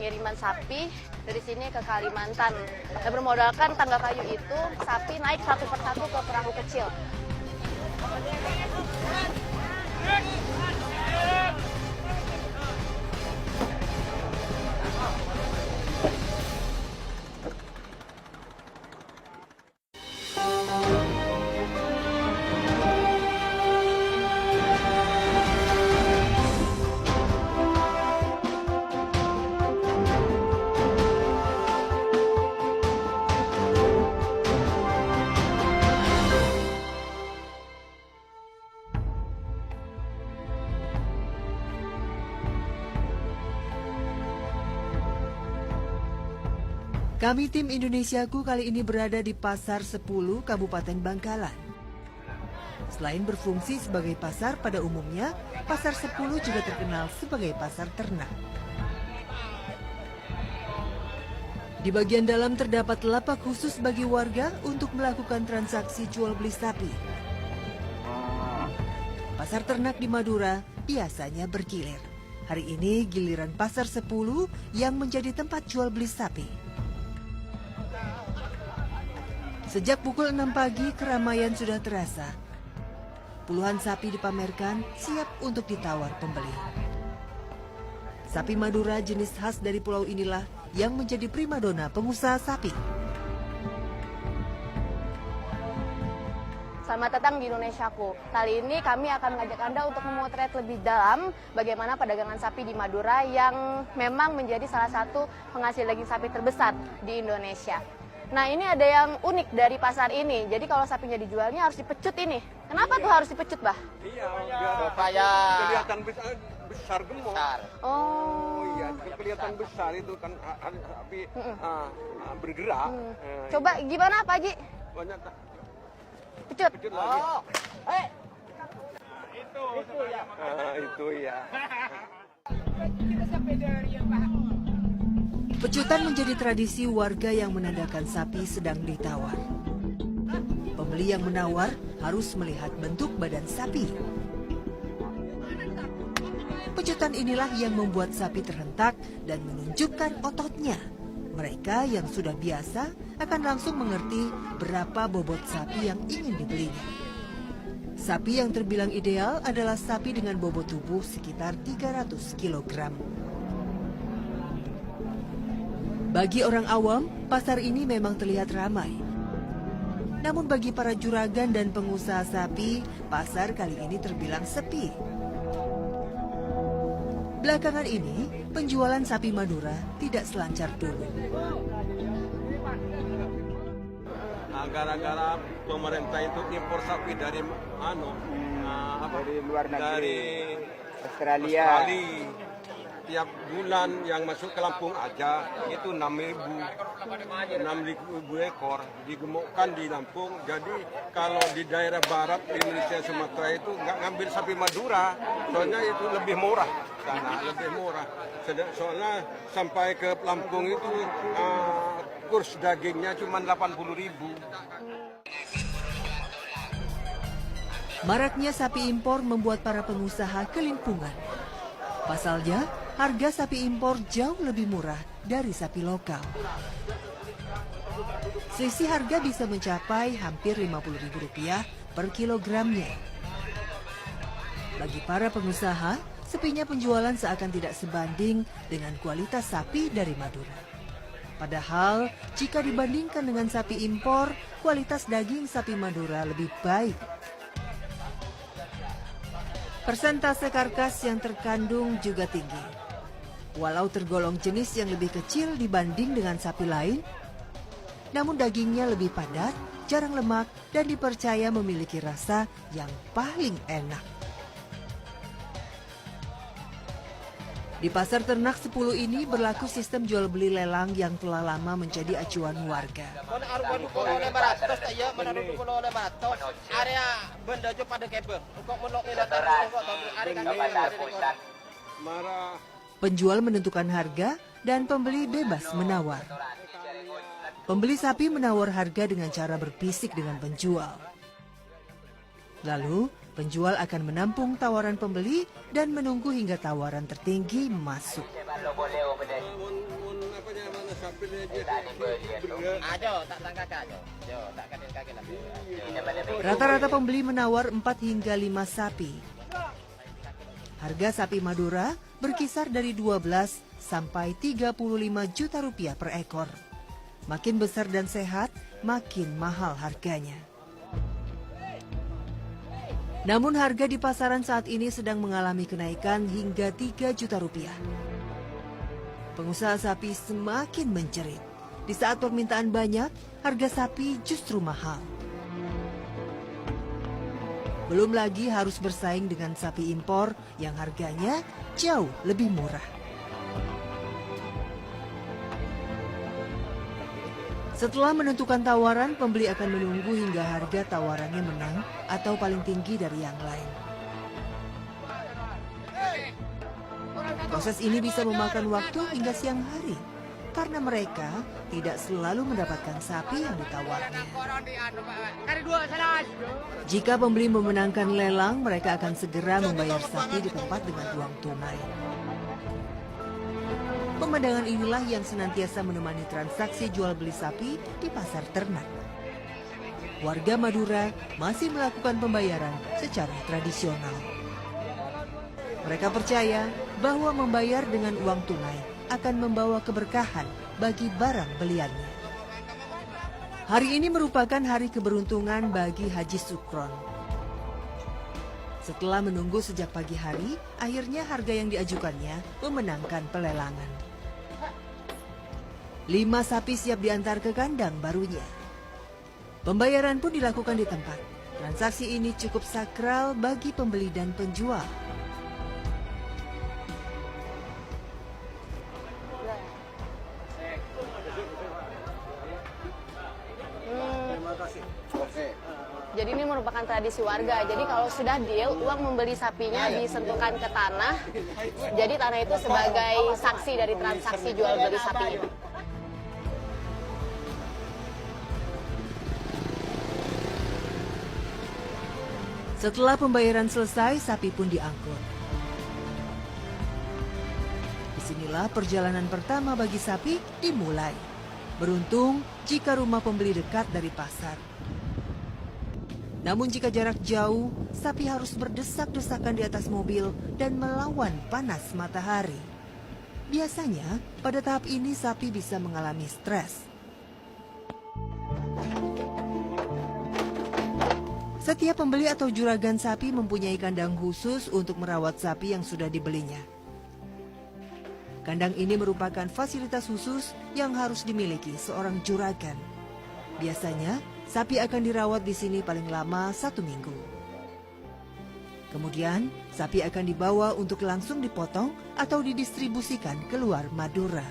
pengiriman sapi dari sini ke Kalimantan. Dan bermodalkan tangga kayu itu, sapi naik satu persatu ke perahu kecil. Kami tim Indonesiaku kali ini berada di Pasar 10 Kabupaten Bangkalan. Selain berfungsi sebagai pasar pada umumnya, Pasar 10 juga terkenal sebagai pasar ternak. Di bagian dalam terdapat lapak khusus bagi warga untuk melakukan transaksi jual beli sapi. Pasar ternak di Madura biasanya bergilir. Hari ini giliran Pasar 10 yang menjadi tempat jual beli sapi. Sejak pukul 6 pagi, keramaian sudah terasa. Puluhan sapi dipamerkan, siap untuk ditawar pembeli. Sapi Madura jenis khas dari pulau inilah yang menjadi primadona pengusaha sapi. Selamat datang di Indonesiaku. Kali ini kami akan mengajak Anda untuk memotret lebih dalam bagaimana perdagangan sapi di Madura yang memang menjadi salah satu penghasil daging sapi terbesar di Indonesia. Nah, ini ada yang unik dari pasar ini. Jadi kalau sapinya dijualnya harus dipecut ini. Kenapa tuh harus dipecut, Bah? Iya, biar supaya kelihatan besar gemuk. Oh, iya, kelihatan besar itu kan sapi bergerak. Coba gimana, Pak Haji? Banyak Pecut. pecut lagi. Itu ya. Pecutan menjadi tradisi warga yang menandakan sapi sedang ditawar. Pembeli yang menawar harus melihat bentuk badan sapi. Pecutan inilah yang membuat sapi terhentak dan menunjukkan ototnya. Mereka yang sudah biasa akan langsung mengerti berapa bobot sapi yang ingin dibelinya. Sapi yang terbilang ideal adalah sapi dengan bobot tubuh sekitar 300 kg. Bagi orang awam, pasar ini memang terlihat ramai. Namun bagi para juragan dan pengusaha sapi, pasar kali ini terbilang sepi. Belakangan ini, penjualan sapi Madura tidak selancar dulu. Gara-gara pemerintah itu impor sapi dari luar negeri, dari Australia. Tiap bulan yang masuk ke Lampung aja itu 6.000 ekor digemukkan di Lampung. Jadi kalau di daerah barat Indonesia Sumatera itu nggak ngambil sapi Madura, soalnya itu lebih murah karena lebih murah. Soalnya sampai ke Lampung itu kurs dagingnya cuma 80.000. Maraknya sapi impor membuat para pengusaha kelimpungan. Pasalnya, harga sapi impor jauh lebih murah dari sapi lokal. Selisih harga bisa mencapai hampir Rp50.000 per kilogramnya. Bagi para pengusaha, sepinya penjualan seakan tidak sebanding dengan kualitas sapi dari Madura. Padahal, jika dibandingkan dengan sapi impor, kualitas daging sapi Madura lebih baik. Persentase karkas yang terkandung juga tinggi. Walau tergolong jenis yang lebih kecil dibanding dengan sapi lain, namun dagingnya lebih padat, jarang lemak, dan dipercaya memiliki rasa yang paling enak. Di pasar ternak 10 ini berlaku sistem jual beli lelang yang telah lama menjadi acuan warga. Penjual menentukan harga dan pembeli bebas menawar. Pembeli sapi menawar harga dengan cara berbisik dengan penjual. Lalu, penjual akan menampung tawaran pembeli dan menunggu hingga tawaran tertinggi masuk. sapi ni Rata-rata pembeli menawar 4 hingga 5 sapi. Harga sapi Madura berkisar dari 12 sampai 35 juta rupiah per ekor. Makin besar dan sehat, makin mahal harganya. Namun harga di pasaran saat ini sedang mengalami kenaikan hingga 3 juta rupiah. Pengusaha sapi semakin menjerit. Di saat permintaan banyak, harga sapi justru mahal. Belum lagi harus bersaing dengan sapi impor yang harganya jauh lebih murah. Setelah menentukan tawaran, pembeli akan menunggu hingga harga tawarannya menang atau paling tinggi dari yang lain. Proses ini bisa memakan waktu hingga siang hari, karena mereka tidak selalu mendapatkan sapi yang ditawarnya. Jika pembeli memenangkan lelang, mereka akan segera membayar sapi di tempat dengan uang tunai. Pemandangan inilah yang senantiasa menemani transaksi jual beli sapi di pasar ternak. Warga Madura masih melakukan pembayaran secara tradisional. Mereka percaya bahwa membayar dengan uang tunai akan membawa keberkahan bagi barang beliannya. Hari ini merupakan hari keberuntungan bagi Haji Sukron. Setelah menunggu sejak pagi hari, akhirnya harga yang diajukannya memenangkan pelelangan. 5 sapi siap diantar ke kandang barunya. Pembayaran pun dilakukan di tempat. Transaksi ini cukup sakral bagi pembeli dan penjual. Jadi ini merupakan tradisi warga. Jadi kalau sudah deal, uang membeli sapinya disentuhkan ke tanah. Jadi tanah itu sebagai saksi dari transaksi jual beli sapi itu. Setelah pembayaran selesai, sapi pun diangkut. Disinilah perjalanan pertama bagi sapi dimulai. Beruntung jika rumah pembeli dekat dari pasar. Namun jika jarak jauh, sapi harus berdesak-desakan di atas mobil dan melawan panas matahari. Biasanya, pada tahap ini sapi bisa mengalami stres. Setiap pembeli atau juragan sapi mempunyai kandang khusus untuk merawat sapi yang sudah dibelinya. Kandang ini merupakan fasilitas khusus yang harus dimiliki seorang juragan. Biasanya, sapi akan dirawat di sini paling lama 1 minggu. Kemudian, sapi akan dibawa untuk langsung dipotong atau didistribusikan keluar Madura.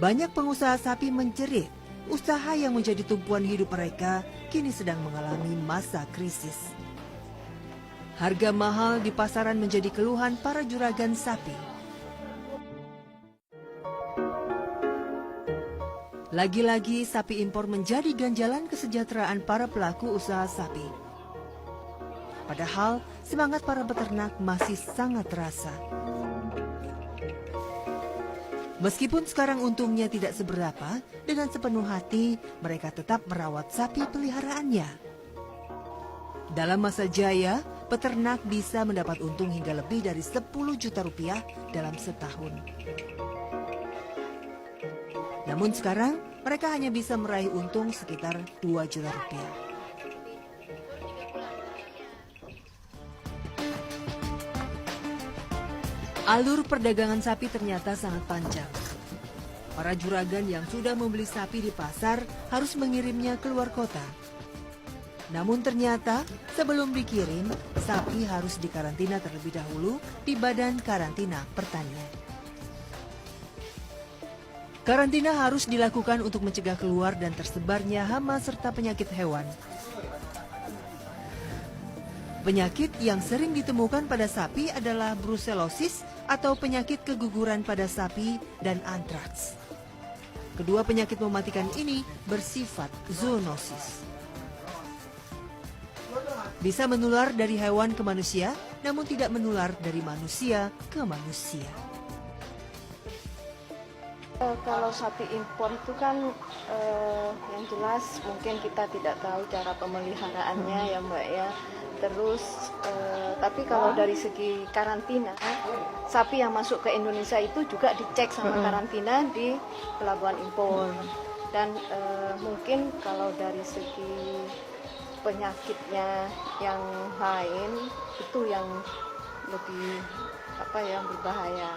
Banyak pengusaha sapi menjerit, usaha yang menjadi tumpuan hidup mereka kini sedang mengalami masa krisis. Harga mahal di pasaran menjadi keluhan para juragan sapi. Lagi-lagi sapi impor menjadi ganjalan kesejahteraan para pelaku usaha sapi. Padahal semangat para peternak masih sangat terasa. Meskipun sekarang untungnya tidak seberapa, dengan sepenuh hati mereka tetap merawat sapi peliharaannya. Dalam masa jaya, peternak bisa mendapat untung hingga lebih dari 10 juta rupiah dalam setahun. Namun sekarang, mereka hanya bisa meraih untung sekitar 2 juta rupiah. Alur perdagangan sapi ternyata sangat panjang. Para juragan yang sudah membeli sapi di pasar harus mengirimnya keluar kota. Namun ternyata sebelum dikirim, sapi harus dikarantina terlebih dahulu di Badan Karantina Pertanian. Karantina harus dilakukan untuk mencegah keluar dan tersebarnya hama serta penyakit hewan. Penyakit yang sering ditemukan pada sapi adalah brusellosis atau penyakit keguguran pada sapi dan antraks. Kedua penyakit mematikan ini bersifat zoonosis. Bisa menular dari hewan ke manusia, namun tidak menular dari manusia ke manusia. Kalau sapi impor itu kan yang jelas mungkin kita tidak tahu cara pemeliharaannya ya Mbak ya. Terus tapi kalau dari segi karantina, sapi yang masuk ke Indonesia itu juga dicek sama karantina di pelabuhan impor. Dan mungkin kalau dari segi penyakitnya yang lain itu yang lebih yang berbahaya.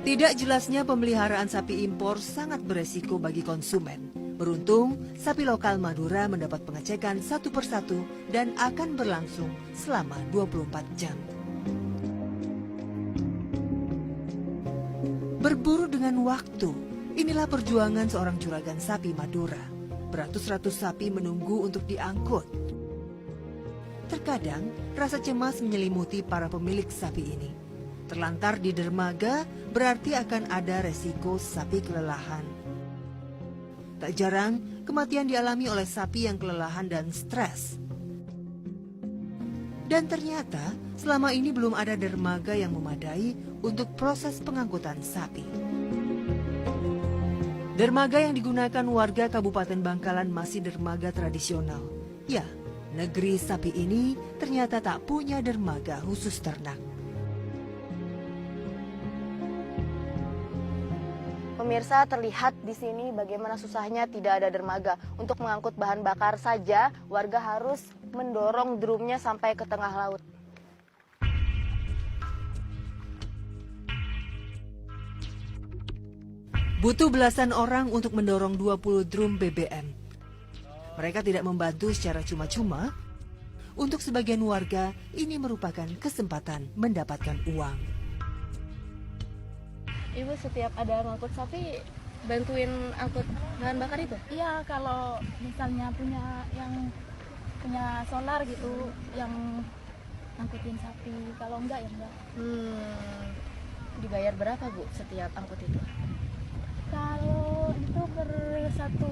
Tidak jelasnya pemeliharaan sapi impor sangat beresiko bagi konsumen. Beruntung, sapi lokal Madura mendapat pengecekan satu persatu dan akan berlangsung selama 24 jam. Berburu dengan waktu, inilah perjuangan seorang juragan sapi Madura. Beratus-ratus sapi menunggu untuk diangkut. Terkadang, rasa cemas menyelimuti para pemilik sapi ini. Terlantar di dermaga berarti akan ada resiko sapi kelelahan. Tak jarang, kematian dialami oleh sapi yang kelelahan dan stres. Dan ternyata, selama ini belum ada dermaga yang memadai untuk proses pengangkutan sapi. Dermaga yang digunakan warga Kabupaten Bangkalan masih dermaga tradisional. Ya, negeri sapi ini ternyata tak punya dermaga khusus ternak. Pemirsa, terlihat di sini bagaimana susahnya tidak ada dermaga. Untuk mengangkut bahan bakar saja, warga harus mendorong drumnya sampai ke tengah laut. Butuh belasan orang untuk mendorong 20 drum BBM. Mereka tidak membantu secara cuma-cuma. Untuk sebagian warga, ini merupakan kesempatan mendapatkan uang. Ibu setiap ada ngangkut sapi, bantuin angkut bahan bakar itu? Iya, kalau misalnya punya solar gitu, yang angkutin sapi. Kalau enggak ya enggak. Dibayar berapa Bu setiap angkut itu? Kalau itu per satu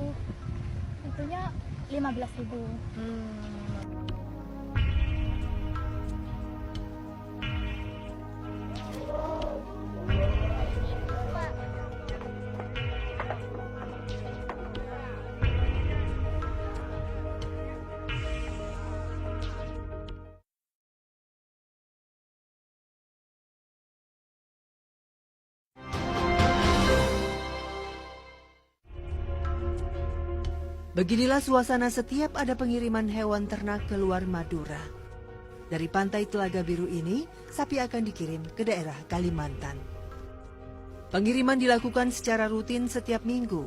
itunya 15.000. Beginilah suasana setiap ada pengiriman hewan ternak keluar Madura. Dari pantai Telaga Biru ini, sapi akan dikirim ke daerah Kalimantan. Pengiriman dilakukan secara rutin setiap minggu.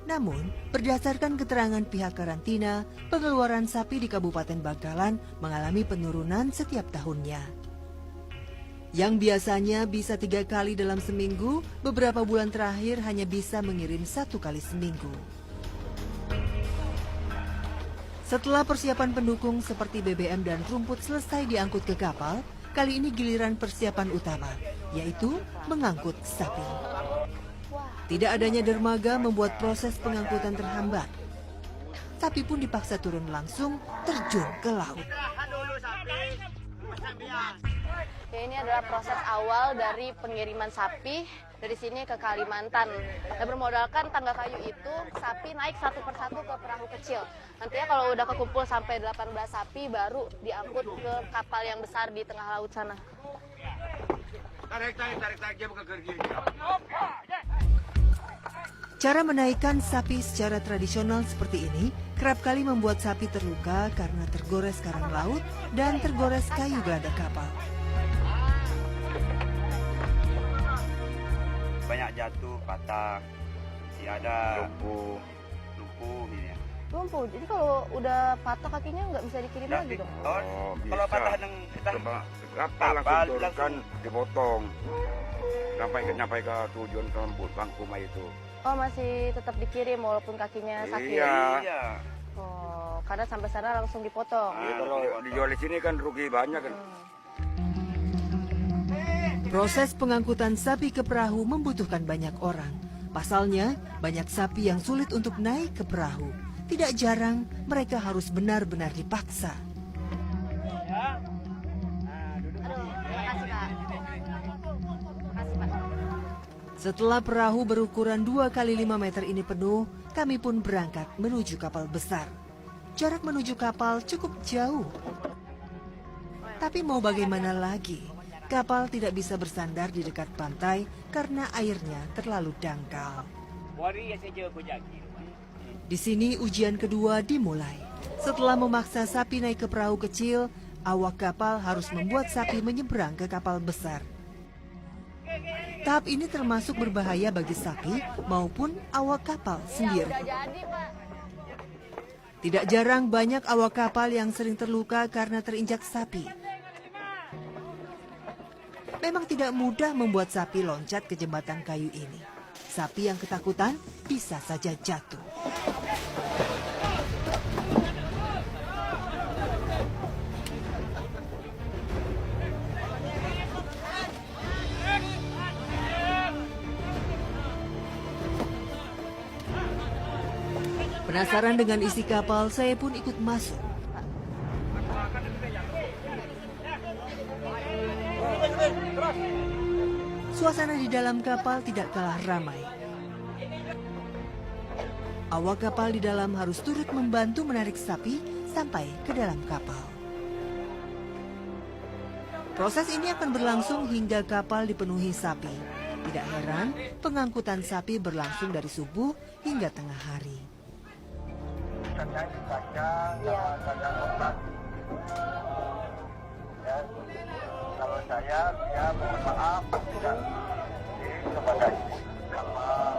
Namun, berdasarkan keterangan pihak karantina, pengeluaran sapi di Kabupaten Bangkalan mengalami penurunan setiap tahunnya. Yang biasanya bisa 3 kali dalam seminggu, beberapa bulan terakhir hanya bisa mengirim 1 kali seminggu. Setelah persiapan pendukung seperti BBM dan rumput selesai diangkut ke kapal, kali ini giliran persiapan utama, yaitu mengangkut sapi. Tidak adanya dermaga membuat proses pengangkutan terhambat. Sapi pun dipaksa turun langsung terjun ke laut. Ya, ini adalah proses awal dari pengiriman sapi dari sini ke Kalimantan. Dan bermodalkan tangga kayu itu, sapi naik satu persatu ke perahu kecil. Nantinya kalau udah kekumpul sampai 18 sapi, baru diangkut ke kapal yang besar di tengah laut sana. Cara menaikkan sapi secara tradisional seperti ini kerap kali membuat sapi terluka karena tergores karang laut dan tergores kayu geladak kapal. Banyak jatuh, patah, ada lumpuh ini. Lumpuh, jadi kalau udah patah kakinya nggak bisa dikirim lagi dong? Oh, kalau patah kapal langsung turunkan, dipotong. Sampai ke tujuan ke Bangkuma itu. Oh, masih tetap dikirim walaupun kakinya sakit? Iya. Oh, karena sampai sana langsung dipotong? Kalau dijual di sini kan rugi banyak kan. Proses pengangkutan sapi ke perahu membutuhkan banyak orang. Pasalnya, banyak sapi yang sulit untuk naik ke perahu. Tidak jarang, mereka harus benar-benar dipaksa. Aduh, terima kasih Kak. Setelah perahu berukuran 2 kali 5 meter ini penuh, kami pun berangkat menuju kapal besar. Jarak menuju kapal cukup jauh. Tapi mau bagaimana lagi? Kapal tidak bisa bersandar di dekat pantai karena airnya terlalu dangkal. Di sini ujian kedua dimulai. Setelah memaksa sapi naik ke perahu kecil, awak kapal harus membuat sapi menyeberang ke kapal besar. Tahap ini termasuk berbahaya bagi sapi maupun awak kapal sendiri. Tidak jarang banyak awak kapal yang sering terluka karena terinjak sapi. Memang tidak mudah membuat sapi loncat ke jembatan kayu ini. Sapi yang ketakutan bisa saja jatuh. Penasaran dengan isi kapal, saya pun ikut masuk. Suasana di dalam kapal tidak kalah ramai. Awak kapal di dalam harus turut membantu menarik sapi sampai ke dalam kapal. Proses ini akan berlangsung hingga kapal dipenuhi sapi. Tidak heran, pengangkutan sapi berlangsung dari subuh hingga tengah hari. Kalau saya mohon maaf tidak kepada kapal.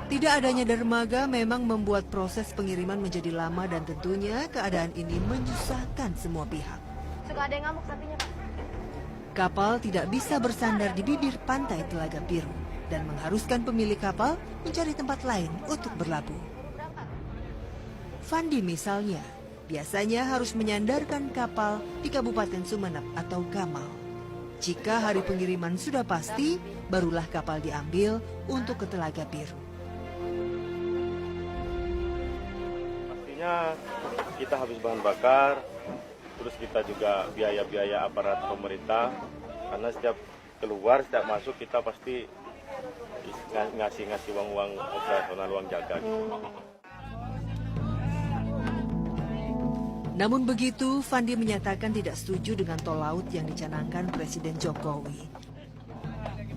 Tidak adanya dermaga memang membuat proses pengiriman menjadi lama dan tentunya keadaan ini menyusahkan semua pihak. Suka ada yang ngamuk sapinya, Pak. Kapal tidak bisa bersandar di bibir pantai Telaga Biru dan mengharuskan pemilik kapal mencari tempat lain untuk berlabuh. Fandi misalnya, biasanya harus menyandarkan kapal di Kabupaten Sumeneb atau Gamal. Jika hari pengiriman sudah pasti, barulah kapal diambil untuk ke Telaga Biru. Pastinya kita habis bahan bakar, terus kita juga biaya-biaya aparat pemerintah, karena setiap keluar, setiap masuk kita pasti ngasih uang operasional, uang jaga. Namun begitu, Fandi menyatakan tidak setuju dengan tol laut yang dicanangkan Presiden Jokowi.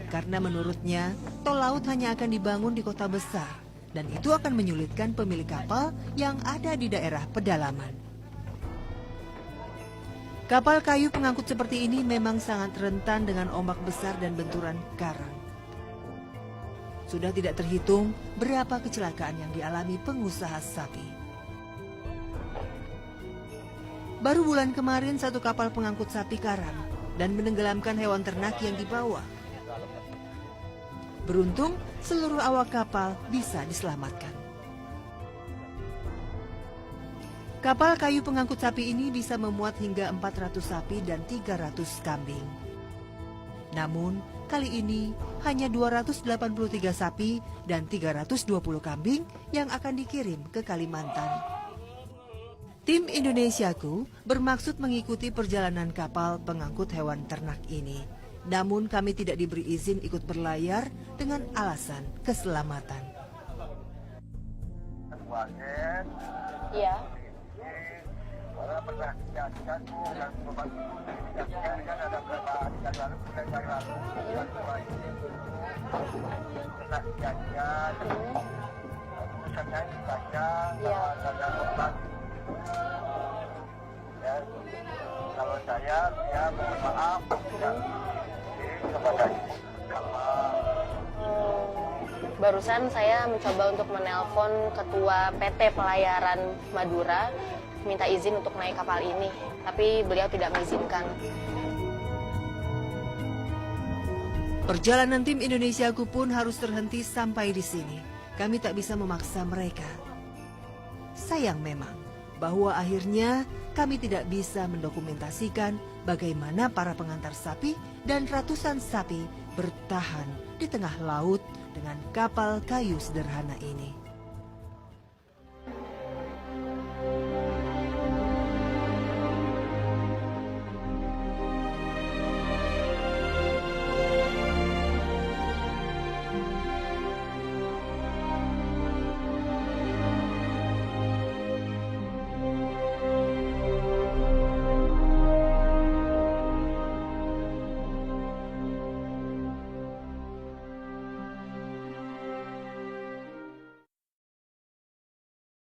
Karena menurutnya, tol laut hanya akan dibangun di kota besar, dan itu akan menyulitkan pemilik kapal yang ada di daerah pedalaman. Kapal kayu pengangkut seperti ini memang sangat rentan dengan ombak besar dan benturan karang. Sudah tidak terhitung berapa kecelakaan yang dialami pengusaha sapi. Baru bulan kemarin satu kapal pengangkut sapi karam dan menenggelamkan hewan ternak yang dibawa. Beruntung seluruh awak kapal bisa diselamatkan. Kapal kayu pengangkut sapi ini bisa memuat hingga 400 sapi dan 300 kambing. Namun, kali ini hanya 283 sapi dan 320 kambing yang akan dikirim ke Kalimantan. Tim Indonesiaku bermaksud mengikuti perjalanan kapal pengangkut hewan ternak ini. Namun kami tidak diberi izin ikut berlayar dengan alasan keselamatan. Iya. Kalau saya mohon maaf tidak kepada kapal. Barusan saya mencoba untuk menelpon Ketua PT Pelayaran Madura, minta izin untuk naik kapal ini, tapi beliau tidak mengizinkan. Perjalanan tim Indonesiaku pun harus terhenti sampai di sini. Kami tak bisa memaksa mereka. Sayang memang bahwa akhirnya kami tidak bisa mendokumentasikan bagaimana para pengantar sapi dan ratusan sapi bertahan di tengah laut dengan kapal kayu sederhana ini.